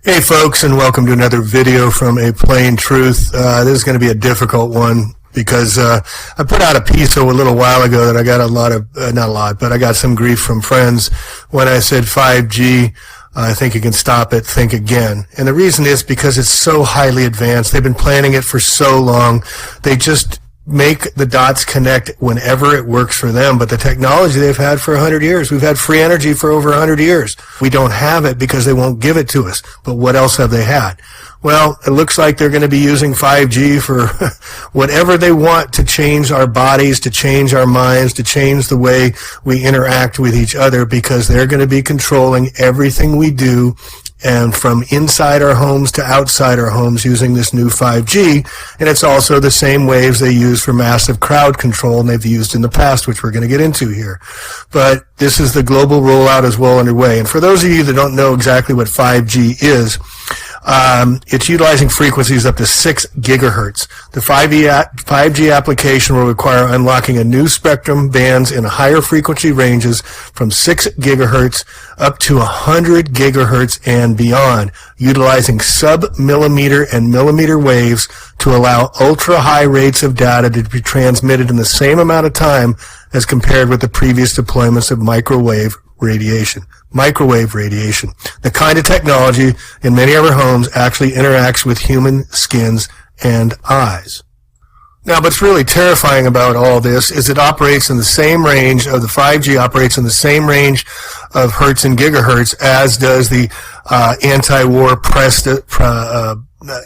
Hey folks, and welcome to another video from A Plain Truth. This is going to be a difficult one because I put out a piece a little while ago that I got a lot of, not a lot, but I got some grief from friends when I said 5G. I think you can stop it, think again. And the reason is because it's so highly advanced. They've been planning it for so long. They just make the dots connect whenever it works for them. But the technology they've had for 100 years. We've had free energy for over 100 years. We don't have it because they won't give it to us. But what else have they had? Well, it looks like they're going to be using 5G for whatever they want to change our bodies, to change our minds, to change the way we interact with each other, because they're going to be controlling everything we do, and from inside our homes to outside our homes using this new 5G. And it's also the same waves they use for massive crowd control and they've used in the past, which we're going to get into here. But this is the global rollout is well underway. And for those of you that don't know exactly what 5G is, it's utilizing frequencies up to 6 gigahertz. The 5G application will require unlocking a new spectrum bands in higher frequency ranges from 6 gigahertz up to 100 gigahertz and beyond, utilizing sub-millimeter and millimeter waves to allow ultra-high rates of data to be transmitted in the same amount of time as compared with the previous deployments of microwave radiation. Microwave radiation, the kind of technology in many of our homes actually interacts with human skins and eyes. Now, what's really terrifying about all this is it operates in the same range of the 5G, operates in the same range of hertz and gigahertz as does the anti-war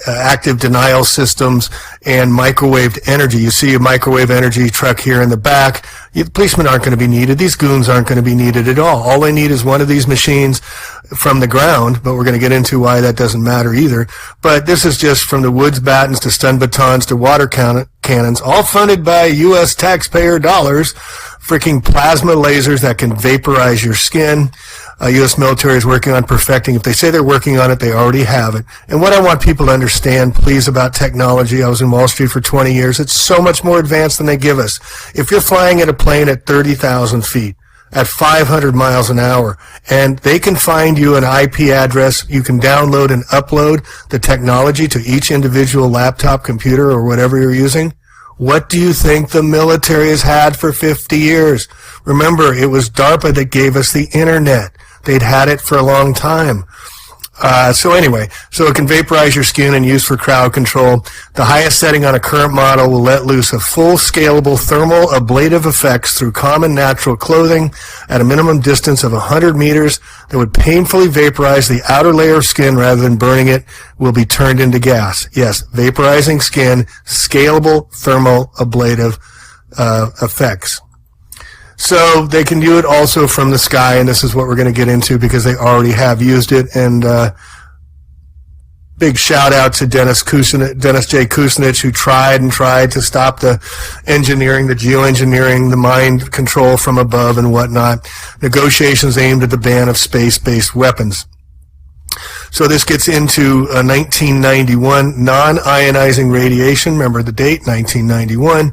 active denial systems and microwaved energy. You see a microwave energy truck here in the back. The policemen aren't going to be needed. These goons aren't going to be needed at all. All they need is one of these machines from the ground, but we're going to get into why that doesn't matter either. But this is just from the woods battens to stun batons to water cannons, all funded by U.S. taxpayer dollars, freaking plasma lasers that can vaporize your skin. U.S. military is working on perfecting. If they say they're working on it, they already have it. And what I want people to understand, please, about technology, I was in Wall Street for 20 years, it's so much more advanced than they give us. If you're flying in a plane at 30,000 feet, at 500 miles an hour, and they can find you an IP address, you can download and upload the technology to each individual laptop, computer, or whatever you're using. What do you think the military has had for 50 years? Remember, it was DARPA that gave us the internet. They'd had it for a long time. So it can vaporize your skin and use for crowd control. The highest setting on a current model will let loose a full scalable thermal ablative effects through common natural clothing at a minimum distance of 100 meters that would painfully vaporize the outer layer of skin rather than burning it, will be turned into gas. Yes, vaporizing skin, scalable thermal ablative effects. So they can do it also from the sky, and this is what we're going to get into because they already have used it. And big shout out to Dennis J. Kucinich, who tried to stop the engineering, the geoengineering, the mind control from above and whatnot. Negotiations aimed at the ban of space-based weapons. So this gets into 1991 non-ionizing radiation. Remember the date, 1991.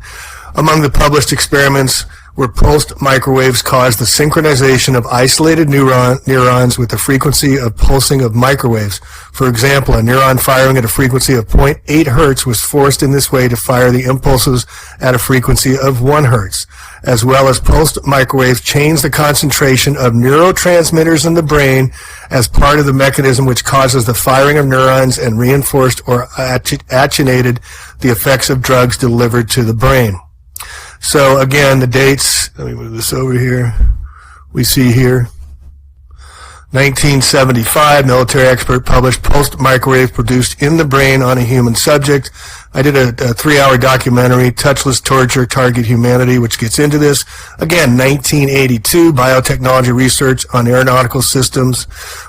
Among the published experiments where pulsed microwaves cause the synchronization of isolated neurons with the frequency of pulsing of microwaves. For example, a neuron firing at a frequency of 0.8 hertz was forced in this way to fire the impulses at a frequency of 1 hertz. As well as pulsed microwaves change the concentration of neurotransmitters in the brain as part of the mechanism which causes the firing of neurons and reinforced or attenuated the effects of drugs delivered to the brain. So again, the dates, let me move this over here. We see here, 1975, military expert published pulsed microwave produced in the brain on a human subject. I did a 3-hour documentary, Touchless Torture, Target Humanity, which gets into this. Again, 1982, biotechnology research on aeronautical systems.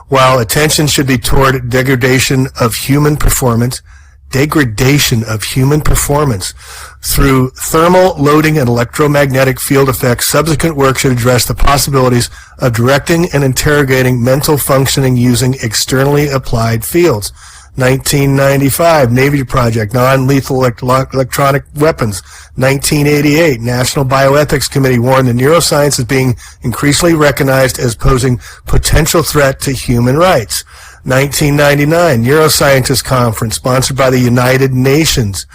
While attention should be toward degradation of human performance through thermal loading and electromagnetic field effects, subsequent work should address the possibilities of directing and interrogating mental functioning using externally applied fields. 1995, Navy project, non-lethal electronic weapons. 1988, National Bioethics Committee warned the neuroscience is being increasingly recognized as posing potential threat to human rights. 1999, Neuroscientist Conference sponsored by the United Nations.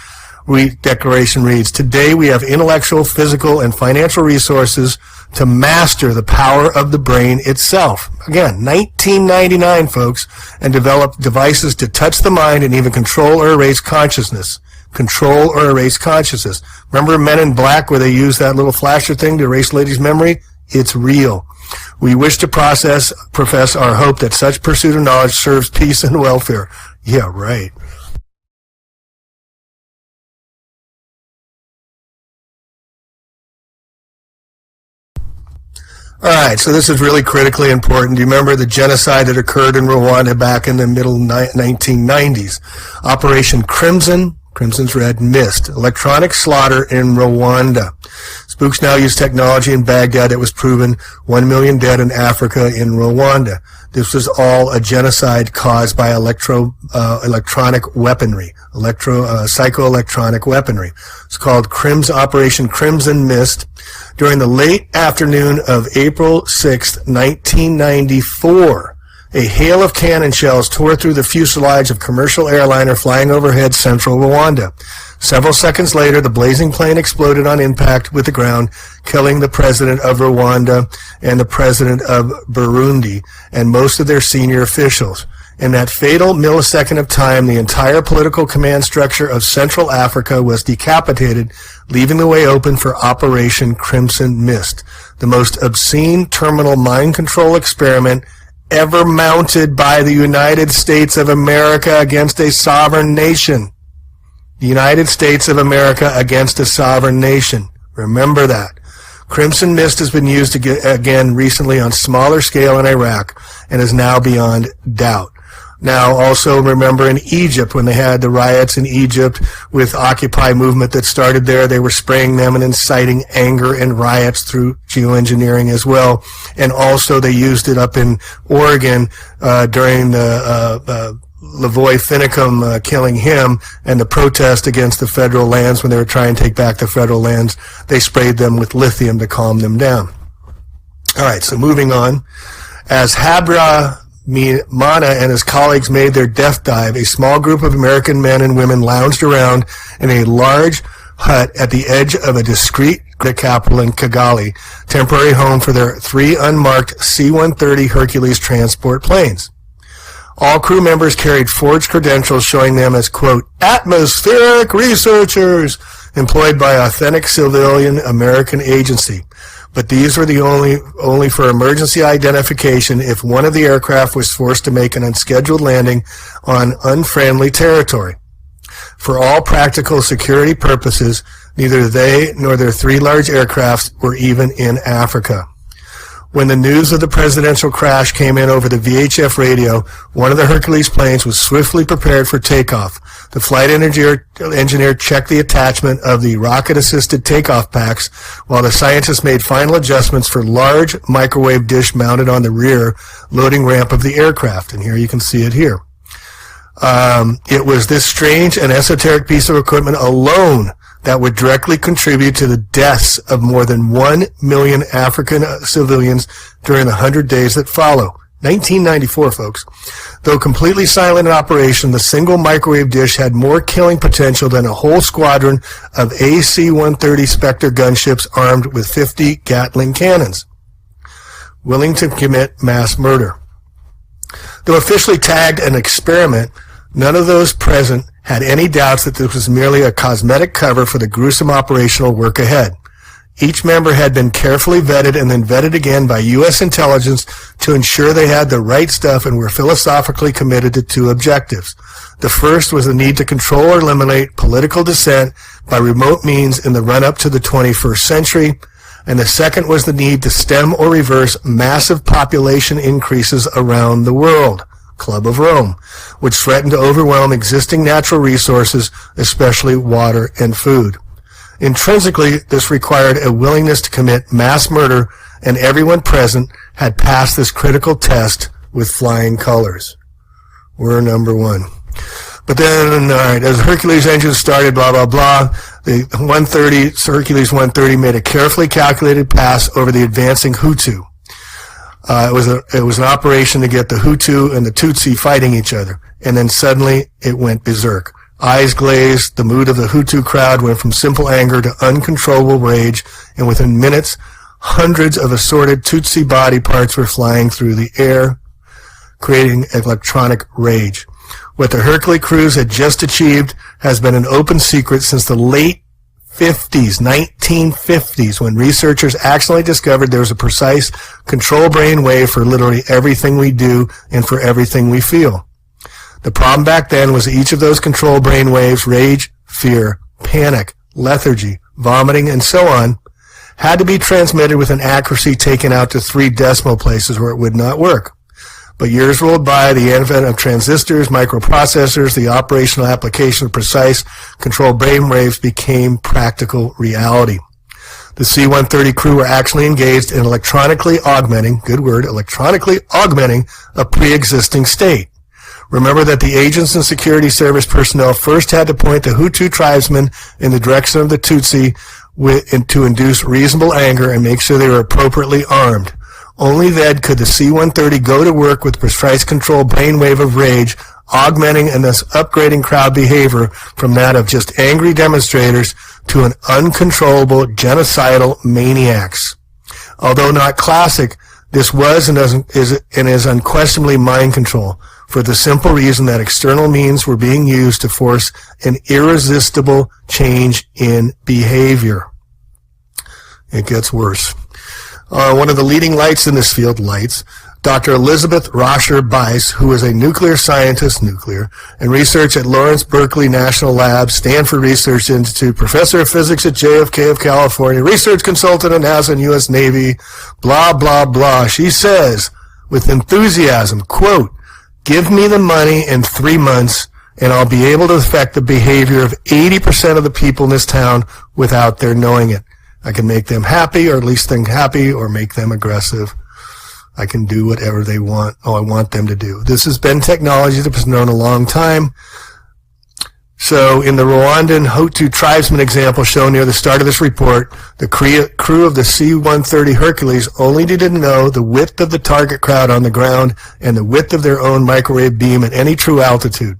Declaration reads, today we have intellectual, physical, and financial resources to master the power of the brain itself. Again, 1999, folks, and develop devices to touch the mind and even control or erase consciousness. Control or erase consciousness. Remember Men in Black where they used that little flasher thing to erase ladies' memory? It's real. We wish to profess our hope that such pursuit of knowledge serves peace and welfare. Yeah, right. All right, so this is really critically important. Do you remember the genocide that occurred in Rwanda back in the middle 1990s? Operation Crimson, Crimson's Red Mist, electronic slaughter in Rwanda. Spooks now use technology in Baghdad that was proven 1 million dead in Africa in Rwanda. This was all a genocide caused by electronic weaponry, psychoelectronic weaponry. It's called Operation Crimson Mist. During the late afternoon of April 6, 1994, a hail of cannon shells tore through the fuselage of commercial airliner flying overhead central Rwanda. Several seconds later, the blazing plane exploded on impact with the ground, killing the president of Rwanda and the president of Burundi and most of their senior officials. In that fatal millisecond of time, the entire political command structure of Central Africa was decapitated, leaving the way open for Operation Crimson Mist, the most obscene terminal mind control experiment ever mounted by the United States of America against a sovereign nation. The United States of America against a sovereign nation. Remember that. Crimson Mist has been used again recently on smaller scale in Iraq and is now beyond doubt. Now, also remember in Egypt, when they had the riots in Egypt with Occupy movement that started there, they were spraying them and inciting anger and riots through geoengineering as well. And also they used it up in Oregon during the Lavoy Finicum killing him and the protest against the federal lands when they were trying to take back the federal lands. They sprayed them with lithium to calm them down. All right, so moving on. As Habra Mana and his colleagues made their death dive, a small group of American men and women lounged around in a large hut at the edge of a discreet capital in Kigali, temporary home for their 3 unmarked C-130 Hercules transport planes. All crew members carried forged credentials showing them as, quote, atmospheric researchers employed by authentic civilian American agency. But these were the only for emergency identification if one of the aircraft was forced to make an unscheduled landing on unfriendly territory. For all practical security purposes, neither they nor their 3 large aircrafts were even in Africa. When the news of the presidential crash came in over the VHF radio, one of the Hercules planes was swiftly prepared for takeoff. The flight engineer checked the attachment of the rocket-assisted takeoff packs, while the scientists made final adjustments for large microwave dish mounted on the rear loading ramp of the aircraft. And here you can see it here. It was this strange and esoteric piece of equipment alone that would directly contribute to the deaths of more than 1 million African civilians during the 100 days that follow. 1994, folks. Though completely silent in operation, the single microwave dish had more killing potential than a whole squadron of AC-130 Spectre gunships armed with 50 Gatling cannons, willing to commit mass murder. Though officially tagged an experiment, none of those present had any doubts that this was merely a cosmetic cover for the gruesome operational work ahead. Each member had been carefully vetted and then vetted again by U.S. intelligence to ensure they had the right stuff and were philosophically committed to 2 objectives. The first was the need to control or eliminate political dissent by remote means in the run-up to the 21st century, and the second was the need to stem or reverse massive population increases around the world. Club of Rome, which threatened to overwhelm existing natural resources, especially water and food. Intrinsically, this required a willingness to commit mass murder, and everyone present had passed this critical test with flying colors. We're number 1. But then, all right, as the Hercules engine started, blah, blah, blah, the Hercules 130 made a carefully calculated pass over the advancing Hutu. It was an operation to get the Hutu and the Tutsi fighting each other. And then suddenly it went berserk. Eyes glazed, the mood of the Hutu crowd went from simple anger to uncontrollable rage, and within minutes, hundreds of assorted Tutsi body parts were flying through the air, creating electronic rage. What the Hercules crews had just achieved has been an open secret since the late 1950s, when researchers accidentally discovered there was a precise control brain wave for literally everything we do and for everything we feel. The problem back then was that each of those control brain waves, rage, fear, panic, lethargy, vomiting, and so on, had to be transmitted with an accuracy taken out to 3 decimal places where it would not work. But years rolled by, the advent of transistors, microprocessors, the operational application of precise control brain waves became practical reality. The C-130 crew were actually engaged in electronically augmenting, good word, electronically augmenting a pre-existing state. Remember that the agents and security service personnel first had to point the Hutu tribesmen in the direction of the Tutsi to induce reasonable anger and make sure they were appropriately armed. Only then could the C-130 go to work with precise control brainwave of rage, augmenting and thus upgrading crowd behavior from that of just angry demonstrators to an uncontrollable genocidal maniacs. Although not classic, this was and is unquestionably mind control, for the simple reason that external means were being used to force an irresistible change in behavior. It gets worse. One of the leading lights in this field, Dr. Elizabeth Rosher Bice, who is a nuclear scientist, and research at Lawrence Berkeley National Lab, Stanford Research Institute, professor of physics at JFK of California, research consultant at NASA and U.S. Navy, blah, blah, blah. She says, with enthusiasm, quote, "Give me the money in 3 months, and I'll be able to affect the behavior of 80% of the people in this town without their knowing it. I can make them happy, or at least think happy, or make them aggressive. I can do whatever they want, I want them to do." This has been technology that was known a long time. So in the Rwandan Hutu tribesman example shown near the start of this report, the crew of the C-130 Hercules only didn't know the width of the target crowd on the ground and the width of their own microwave beam at any true altitude.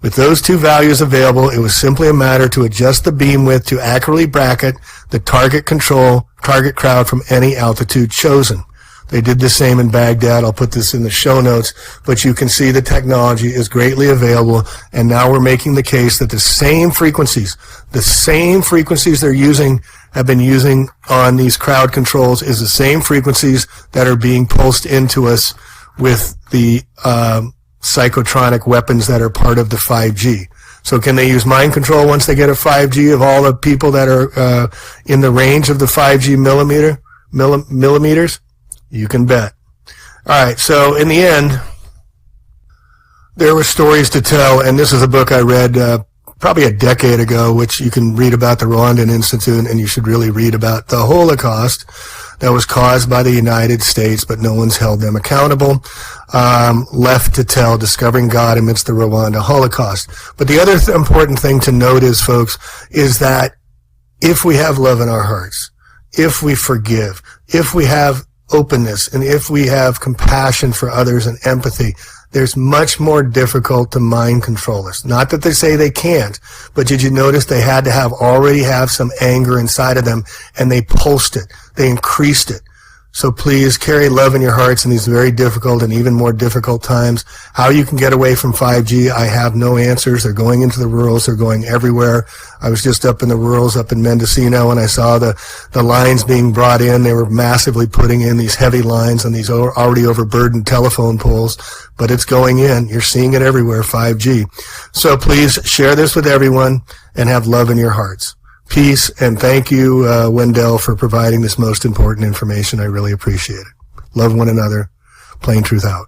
With those 2 values available, it was simply a matter to adjust the beam width to accurately bracket the target crowd from any altitude chosen. They did the same in Baghdad. I'll put this in the show notes, but you can see the technology is greatly available, and now we're making the case that the same frequencies have been using on these crowd controls is the same frequencies that are being pulsed into us with the psychotronic weapons that are part of the 5G. So can they use mind control once they get a 5G of all the people that are in the range of the 5G millimeters? You can bet. All right, so in the end, there were stories to tell, and this is a book I read probably a decade ago, which you can read about the Rwandan Institute, and you should really read about the Holocaust that was caused by the United States, but no one's held them accountable. Left to tell, discovering God amidst the Rwanda Holocaust. But the other important thing to note is, folks, is that if we have love in our hearts, if we forgive, if we have openness, and if we have compassion for others and empathy, there's much more difficult to mind control us. Not that they say they can't, but did you notice they had to already have some anger inside of them, and they pulsed it. They increased it. So please carry love in your hearts in these very difficult and even more difficult times. How you can get away from 5G, I have no answers. They're going into the rurals. They're going everywhere. I was just up in the rurals up in Mendocino, and I saw the lines being brought in. They were massively putting in these heavy lines on these already overburdened telephone poles, but it's going in. You're seeing it everywhere, 5G. So please share this with everyone and have love in your hearts. Peace, and thank you, Wendell, for providing this most important information. I really appreciate it. Love one another. Plain Truth out.